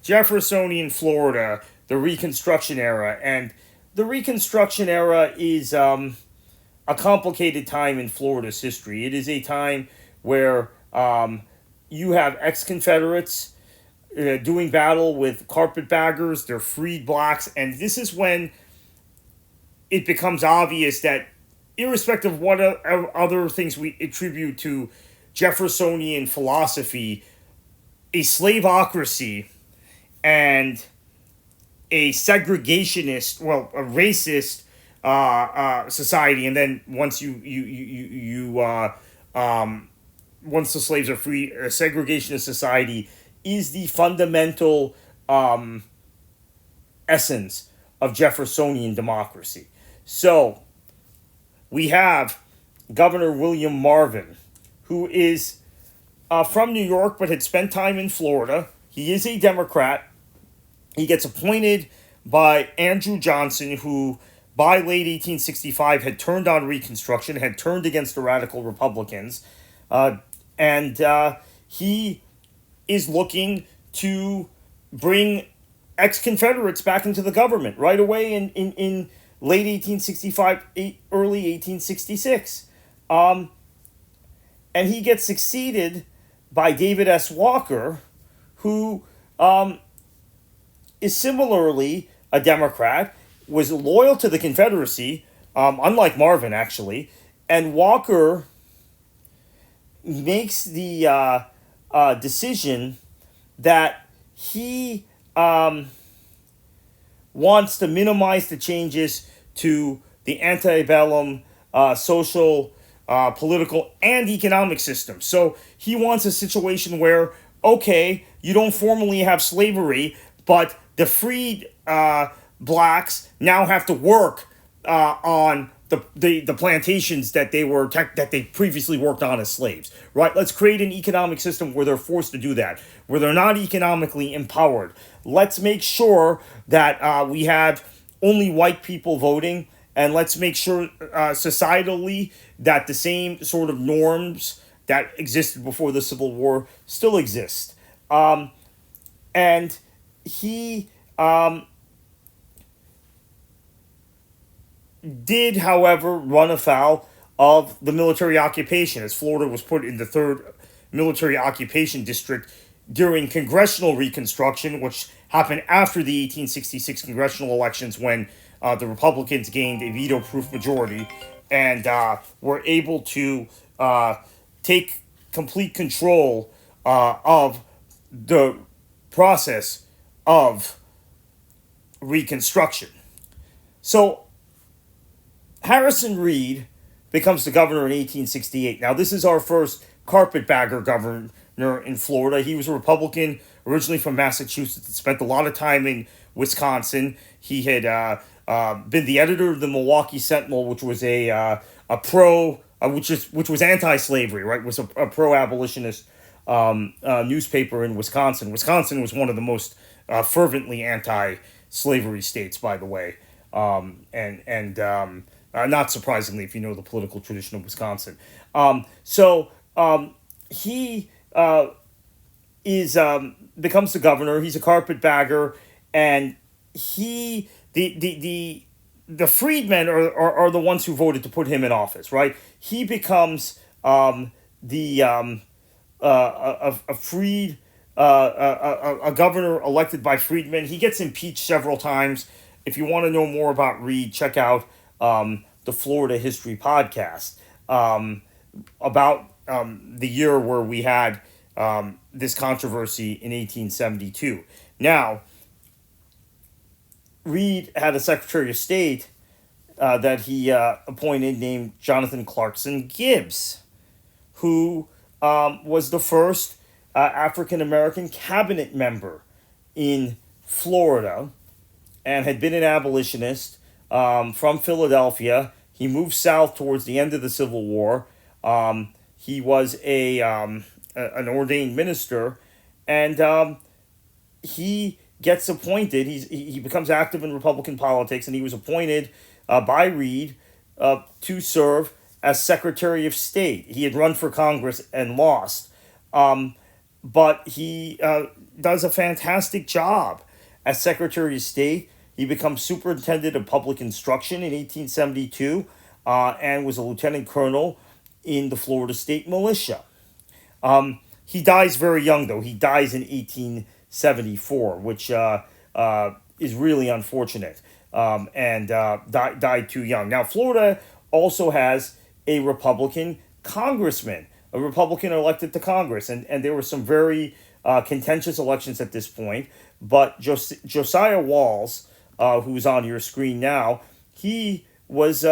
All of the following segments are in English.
Jeffersonian Florida, the Reconstruction era. And the Reconstruction era is a complicated time in Florida's history. It is a time where you have ex-Confederates doing battle with carpetbaggers, they're freed blacks, and this is when it becomes obvious that, irrespective of what other things we attribute to Jeffersonian philosophy, a slaveocracy and a segregationist, well, a racist society, and then once once the slaves are free, a segregationist society is the fundamental essence of Jeffersonian democracy. So we have Governor William Marvin, who is from New York but had spent time in Florida. He is a Democrat. He gets appointed by Andrew Johnson, who by late 1865 had turned on Reconstruction, had turned against the radical Republicans, and he is looking to bring ex-Confederates back into the government right away in late 1865, early 1866. And he gets succeeded by David S. Walker, who is similarly a Democrat, was loyal to the Confederacy, unlike Marvin, actually. And Walker makes the decision that he wants to minimize the changes to the antebellum social, political, and economic system. So he wants a situation where, okay, you don't formally have slavery, but the freed blacks now have to work on the plantations that they previously worked on as slaves, right? Let's create an economic system where they're forced to do that, where they're not economically empowered. Let's make sure that we have only white people voting, and let's make sure societally that the same sort of norms that existed before the Civil War still exist. And he did, however, run afoul of the military occupation, as Florida was put in the 3rd Military Occupation District during congressional Reconstruction, which happened after the 1866 congressional elections, when the Republicans gained a veto-proof majority and were able to take complete control of the process of Reconstruction. So Harrison Reed becomes the governor in 1868. Now, this is our first carpetbagger governor in Florida. He was a Republican, originally from Massachusetts, spent a lot of time in Wisconsin. He had been the editor of the Milwaukee Sentinel, which was which was anti-slavery, right? It was a pro-abolitionist newspaper in Wisconsin. Wisconsin was one of the most fervently anti-slavery states, by the way, not surprisingly if you know the political tradition of Wisconsin. He becomes the governor. He's a carpetbagger, and the freedmen are the ones who voted to put him in office, right? He becomes a governor elected by freedmen. He gets impeached several times. If you want to know more about Reed, check out the Florida History podcast about the year where we had this controversy in 1872. Now, Reed had a Secretary of State that he appointed named Jonathan Clarkson Gibbs, who was the first African-American cabinet member in Florida and had been an abolitionist from Philadelphia. He moved south towards the end of the Civil War. He was an ordained minister, and he gets appointed. He becomes active in Republican politics, and he was appointed by Reed to serve as Secretary of State. He had run for Congress and lost. but he does a fantastic job as Secretary of State. He becomes Superintendent of Public Instruction in 1872 and was a lieutenant colonel in the Florida State Militia. He dies very young, though. He dies in 1874, which is really unfortunate, and died too young. Now, Florida also has a Republican congressman, a Republican elected to Congress, and there were some very contentious elections at this point. But Josiah Walls, who's on your screen now, he was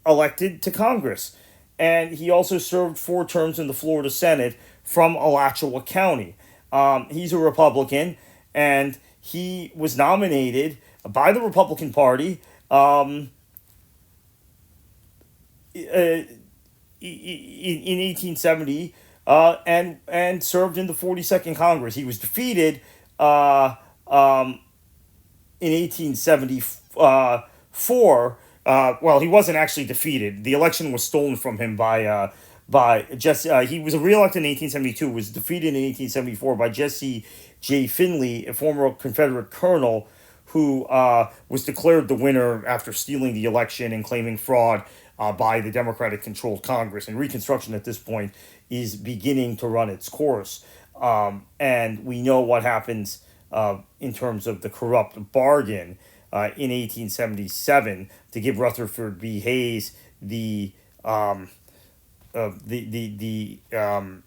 elected to Congress. And he also served 4 terms in the Florida Senate from Alachua County. He's a Republican, and he was nominated by the Republican Party in 1870 and served in the 42nd Congress. He was defeated in 1874. Well, he wasn't actually defeated. The election was stolen from him by Jesse. He was reelected in 1872. Was defeated in 1874 by Jesse J. Finley, a former Confederate colonel who was declared the winner after stealing the election and claiming fraud by the Democratic-controlled Congress. And Reconstruction at this point is beginning to run its course. And we know what happens in terms of the corrupt bargain in 1877 to give Rutherford B. Hayes the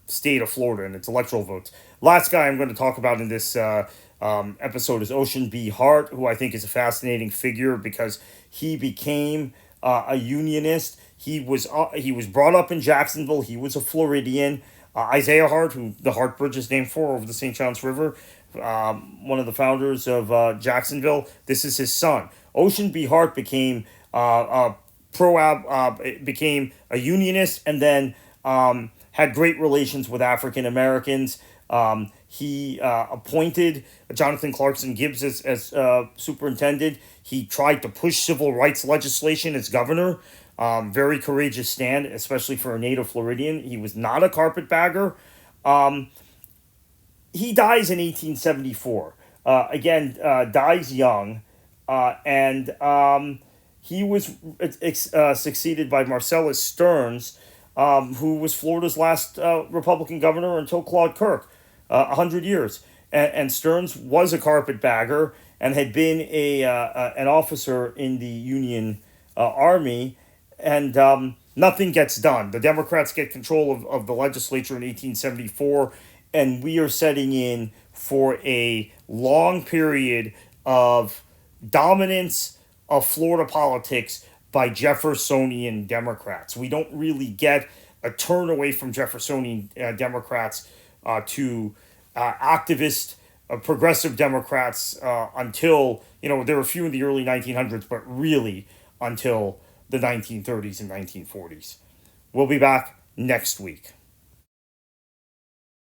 state of Florida and its electoral votes. Last guy I'm going to talk about in this episode is Ocean B. Hart, who I think is a fascinating figure because he became a Unionist. He was brought up in Jacksonville. He was a Floridian. Isaiah Hart, who the Hart Bridge is named for over the St. Johns River, one of the founders of Jacksonville. This is his son. Ocean B. Hart became became a Unionist, and then had great relations with African Americans. He appointed Jonathan Clarkson Gibbs as superintendent. He tried to push civil rights legislation as governor. Very courageous stand, especially for a native Floridian. He was not a carpetbagger. He dies in 1874. Dies young, and he was succeeded by Marcellus Stearns, who was Florida's last Republican governor until Claude Kirk, 100 years. And Stearns was a carpetbagger and had been an officer in the Union Army, and nothing gets done. The Democrats get control of the legislature in 1874, and we are setting in for a long period of dominance of Florida politics by Jeffersonian Democrats. We don't really get a turn away from Jeffersonian Democrats to activist, progressive Democrats until, there were a few in the early 1900s, but really until the 1930s and 1940s. We'll be back next week.